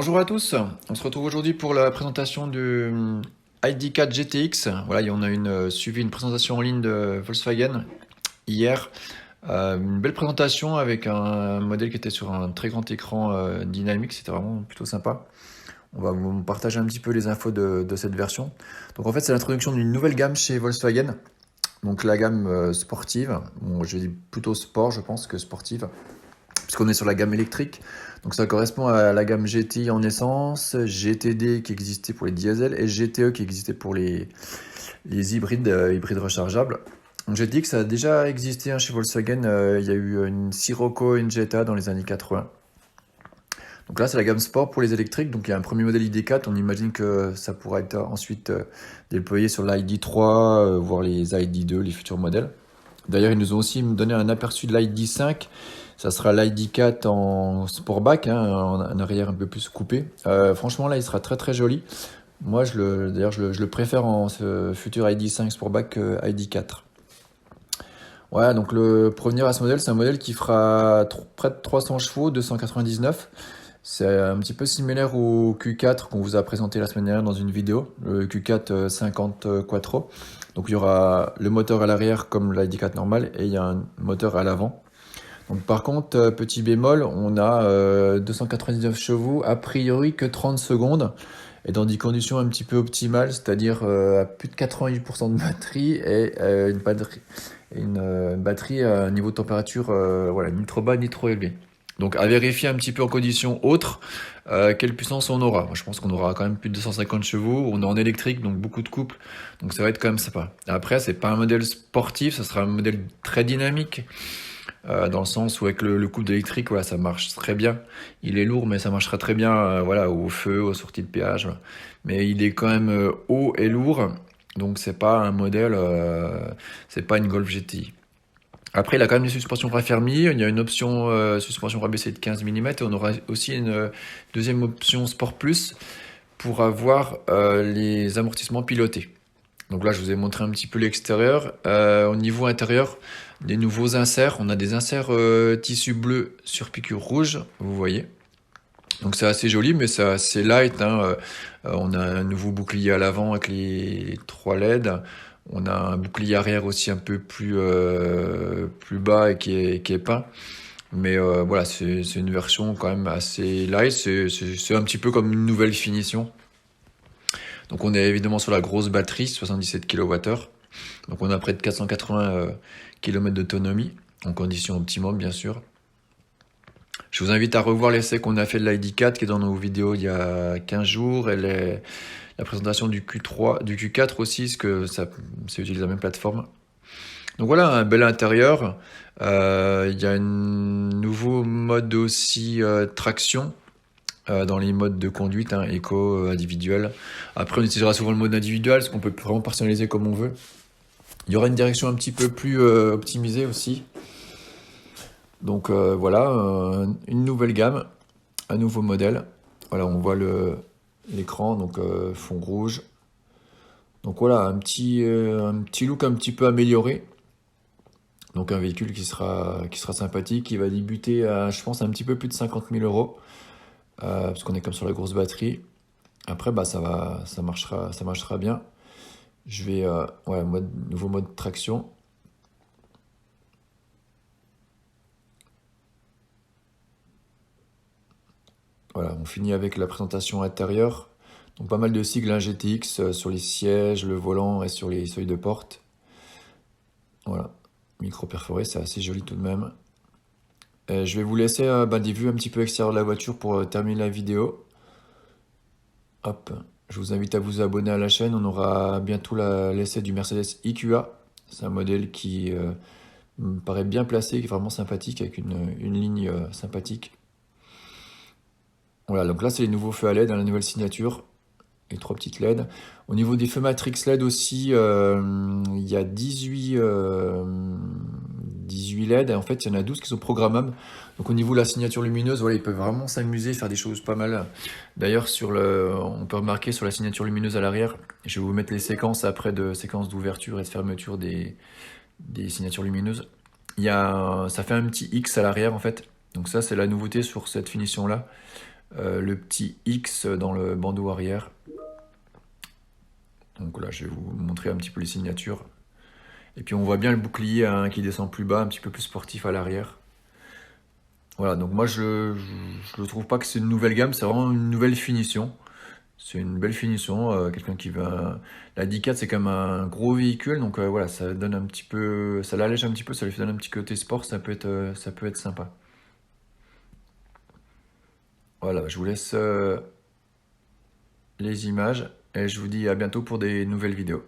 Bonjour à tous, on se retrouve aujourd'hui pour la présentation du ID4 GTX. Voilà, on a suivi une présentation en ligne de Volkswagen hier. Une belle présentation avec un modèle qui était sur un très grand écran dynamique, c'était vraiment plutôt sympa. On va vous partager un petit peu les infos de cette version. Donc en fait, c'est l'introduction d'une nouvelle gamme chez Volkswagen. Donc la gamme sportive, bon, je dis plutôt sport je pense que sportive, puisqu'on est sur la gamme électrique. Donc ça correspond à la gamme GTI en essence, GTD qui existait pour les diesels et GTE qui existait pour les hybrides, hybrides rechargeables. Donc GTX ça a déjà existé chez Volkswagen, il y a eu une Sirocco et une Jetta dans les années 80. Donc là c'est la gamme sport pour les électriques, donc il y a un premier modèle ID4, on imagine que ça pourra être ensuite déployé sur l'ID3, voire les ID2, les futurs modèles. D'ailleurs ils nous ont aussi donné un aperçu de l'ID5. Ça sera l'ID4 en Sportback, en arrière un peu plus coupé. Franchement, là, il sera très très joli. Moi, d'ailleurs, je le préfère en ce futur ID5 Sportback que ID4. Voilà, donc pour revenir à ce modèle, c'est un modèle qui fera près de 300 chevaux, 299. C'est un petit peu similaire au Q4 qu'on vous a présenté la semaine dernière dans une vidéo, le Q4 50 Quattro. Donc il y aura le moteur à l'arrière comme l'ID4 normal et il y a un moteur à l'avant. Donc, par contre, petit bémol, on a 299 chevaux, a priori que 30 secondes, et dans des conditions un petit peu optimales, c'est-à-dire à plus de 88% de batterie et une batterie à un niveau de température voilà, ni trop bas ni trop élevé. Donc à vérifier un petit peu en conditions autres quelle puissance on aura. Moi, je pense qu'on aura quand même plus de 250 chevaux, on est en électrique, donc beaucoup de couple, donc ça va être quand même sympa. Après, c'est pas un modèle sportif, ça sera un modèle très dynamique. Dans le sens où avec le couple d'électrique, voilà, ça marche très bien. Il est lourd, mais ça marchera très bien voilà, au feu, aux sorties de péage. Voilà. Mais il est quand même haut et lourd, donc c'est pas un modèle, c'est pas une Golf GTI. Après, il a quand même des suspensions raffermies. Il y a une option suspension rabaissée de 15 mm et on aura aussi une deuxième option Sport Plus pour avoir les amortissements pilotés. Donc là, je vous ai montré un petit peu l'extérieur. Au niveau intérieur, des nouveaux inserts. On a des inserts tissu bleu sur piqûre rouge, vous voyez. Donc c'est assez joli, mais c'est assez light. On a un nouveau bouclier à l'avant avec les 3 LED. On a un bouclier arrière aussi un peu plus bas et qui est peint. Mais voilà, c'est une version quand même assez light. C'est un petit peu comme une nouvelle finition. Donc on est évidemment sur la grosse batterie, 77 kWh. Donc on a près de 480 km d'autonomie, en conditions optimum bien sûr. Je vous invite à revoir l'essai qu'on a fait de l'ID4 qui est dans nos vidéos il y a 15 jours. La présentation du Q3, du Q4 aussi, parce que ça utilise la même plateforme. Donc voilà, un bel intérieur. Il y a un nouveau mode aussi traction. Dans les modes de conduite, éco, individuel. Après, on utilisera souvent le mode individuel, parce qu'on peut vraiment personnaliser comme on veut. Il y aura une direction un petit peu plus optimisée aussi. Donc voilà, une nouvelle gamme, un nouveau modèle. Voilà, on voit l'écran, donc fond rouge. Donc voilà, un petit look un petit peu amélioré. Donc un véhicule qui sera sympathique, qui va débuter à, je pense, un petit peu plus de 50 000 euros. Parce qu'on est comme sur la grosse batterie. Après, ça marchera bien. Je vais, nouveau mode traction. Voilà, on finit avec la présentation intérieure. Donc pas mal de sigles GTX sur les sièges, le volant et sur les seuils de porte. Voilà, micro perforé, c'est assez joli tout de même. Je vais vous laisser des vues un petit peu extérieures de la voiture pour terminer la vidéo. Hop, je vous invite à vous abonner à la chaîne. On aura bientôt l'essai du Mercedes EQA. C'est un modèle qui me paraît bien placé, qui est vraiment sympathique, avec une ligne sympathique. Voilà, donc là c'est les nouveaux feux à LED, la nouvelle signature, les 3 petites LED. Au niveau des feux Matrix LED aussi, il y a 18 LED, et en fait il y en a 12 qui sont programmables. Donc au niveau de la signature lumineuse, voilà, ils peuvent vraiment s'amuser, faire des choses pas mal. D'ailleurs, on peut remarquer sur la signature lumineuse à l'arrière, je vais vous mettre les séquences après de séquences d'ouverture et de fermeture des signatures lumineuses. Ça fait un petit X à l'arrière en fait. Donc ça c'est la nouveauté sur cette finition là. le petit X dans le bandeau arrière. Donc là, je vais vous montrer un petit peu les signatures. Et puis on voit bien le bouclier hein, qui descend plus bas, un petit peu plus sportif à l'arrière. Voilà, donc moi je ne trouve pas que c'est une nouvelle gamme, c'est vraiment une nouvelle finition. C'est une belle finition. Quelqu'un qui veut la D4 c'est quand même un gros véhicule, donc voilà, ça donne un petit peu, ça l'allège un petit peu, ça lui donne un petit côté sport, ça peut être sympa. Voilà, je vous laisse les images et je vous dis à bientôt pour des nouvelles vidéos.